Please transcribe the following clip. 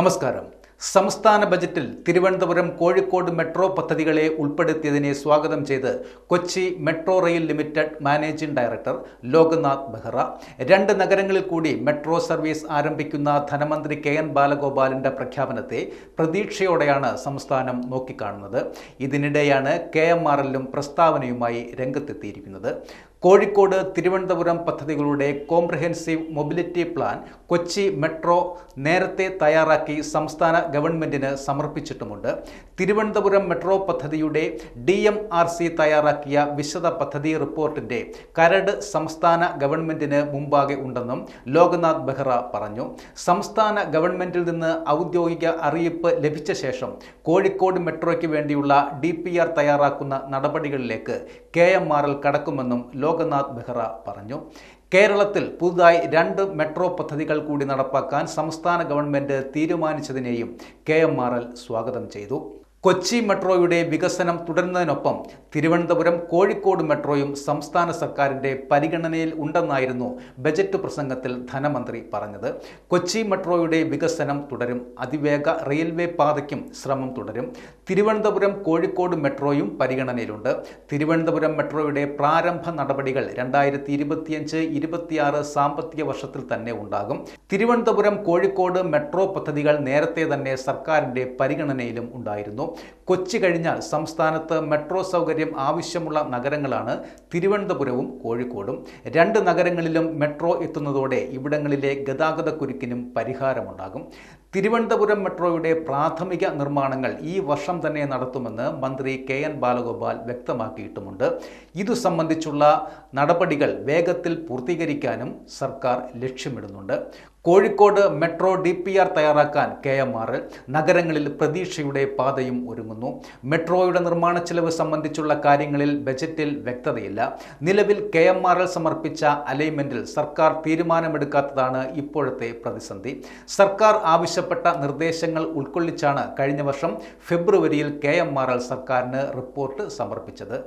നമസ്കാരം. സംസ്ഥാന ബജറ്റിൽ തിരുവനന്തപുരം കോഴിക്കോട് മെട്രോ പദ്ധതികളെ ഉൾപ്പെടുത്തിയതിനെ സ്വാഗതം ചെയ്ത് Kochi metro rail limited managing director Loknath Behera. 2 നഗരങ്ങളിൽ കൂടി മെട്രോ സർവീസ് ആരംഭിക്കുന്ന ധനമന്ത്രി KN ബാലഗോപാലിന്റെ പ്രഖ്യാപനത്തെ പ്രതീക്ഷയോടെയാണ് സംസ്ഥാനം നോക്കിക്കാണുന്നത്. ഇതിനിടെയാണ് KMRL പ്രസ്താവനയുമായി രംഗത്തെത്തിയിരിക്കുന്നത്. കോഴിക്കോട് തിരുവനന്തപുരം പദ്ധതികളുടെ comprehensive mobility plan Kochi metro നേരത്തെ തയ്യാറാക്കി സംസ്ഥാന ഗവൺമെന്റിന് സമർപ്പിച്ചിട്ടുമുണ്ട്. തിരുവനന്തപുരം മെട്രോ പദ്ധതിയുടെ DMRC തയ്യാറാക്കിയ വിശദ പദ്ധതി റിപ്പോർട്ടിന്റെ കരട് സംസ്ഥാന ഗവൺമെന്റിന് മുമ്പാകെ ഉണ്ടെന്നും ലോക്നാഥ് ബെഹ്റ പറഞ്ഞു. സംസ്ഥാന ഗവൺമെന്റിൽ നിന്ന് ഔദ്യോഗിക അറിയിപ്പ് ലഭിച്ച ശേഷം കോഴിക്കോട് മെട്രോയ്ക്ക് വേണ്ടിയുള്ള DPR തയ്യാറാക്കുന്ന നടപടികളിലേക്ക് KMRL കടക്കുമെന്നും ലോക്നാഥ് ബെഹ്റ പറഞ്ഞു. കേരളത്തിൽ പുതുതായി 2 മെട്രോ പദ്ധതികൾ കൂടി നടപ്പാക്കാൻ സംസ്ഥാന ഗവൺമെന്റ് തീരുമാനിച്ചതിനെയും KMRL സ്വാഗതം ചെയ്തു. കൊച്ചി മെട്രോയുടെ വികസനം തുടരുന്നതിനൊപ്പം തിരുവനന്തപുരം കോഴിക്കോട് മെട്രോയും സംസ്ഥാന സർക്കാരിൻ്റെ പരിഗണനയിൽ ഉണ്ടെന്നായിരുന്നു ബജറ്റ് പ്രസംഗത്തിൽ ധനമന്ത്രി പറഞ്ഞത്. കൊച്ചി മെട്രോയുടെ വികസനം തുടരും. അതിവേഗ റെയിൽവേ പാതയ്ക്കും ശ്രമം തുടരും. തിരുവനന്തപുരം കോഴിക്കോട് മെട്രോയും പരിഗണനയിലുണ്ട്. തിരുവനന്തപുരം മെട്രോയുടെ പ്രാരംഭ നടപടികൾ 2025-26 സാമ്പത്തിക വർഷത്തിൽ തന്നെ ഉണ്ടാകും. തിരുവനന്തപുരം കോഴിക്കോട് മെട്രോ പദ്ധതികൾ നേരത്തെ തന്നെ സർക്കാരിൻ്റെ പരിഗണനയിലും ഉണ്ടായിരുന്നു. കൊച്ചി കഴിഞ്ഞാൽ സംസ്ഥാനത്ത് മെട്രോ സൗകര്യം ആവശ്യമുള്ള നഗരങ്ങളാണ് തിരുവനന്തപുരവും കോഴിക്കോടും. 2 നഗരങ്ങളിലും മെട്രോ എത്തുന്നതോടെ ഇവിടങ്ങളിലെ ഗതാഗത കുരുക്കിനും പരിഹാരമുണ്ടാകും. തിരുവനന്തപുരം മെട്രോയുടെ പ്രാഥമിക നിർമ്മാണങ്ങൾ ഈ വർഷം തന്നെ നടത്തുമെന്ന് മന്ത്രി KN ബാലഗോപാൽ വ്യക്തമാക്കിയിട്ടുമുണ്ട്. ഇതു സംബന്ധിച്ചുള്ള നടപടികൾ വേഗത്തിൽ പൂർത്തീകരിക്കാനും സർക്കാർ ലക്ഷ്യമിടുന്നുണ്ട്. കോഴിക്കോട് മെട്രോ DPR തയ്യാറാക്കാൻ KMRL. നഗരങ്ങളിൽ പ്രതീക്ഷയുടെ പാതയും ഒരുങ്ങുന്നു. മെട്രോയുടെ നിർമ്മാണ ചെലവ് സംബന്ധിച്ചുള്ള കാര്യങ്ങളിൽ ബജറ്റിൽ വ്യക്തതയില്ല. നിലവിൽ KMRL സമർപ്പിച്ച അലൈൻമെന്റിൽ സർക്കാർ തീരുമാനമെടുക്കാത്തതാണ് ഇപ്പോഴത്തെ പ്രതിസന്ധി. സർക്കാർ ആവശ്യപ്പെട്ട നിർദ്ദേശങ്ങൾ ഉൾക്കൊള്ളിച്ചാണ് കഴിഞ്ഞ വർഷം ഫെബ്രുവരിയിൽ KMRL സർക്കാരിന് റിപ്പോർട്ട് സമർപ്പിച്ചത്.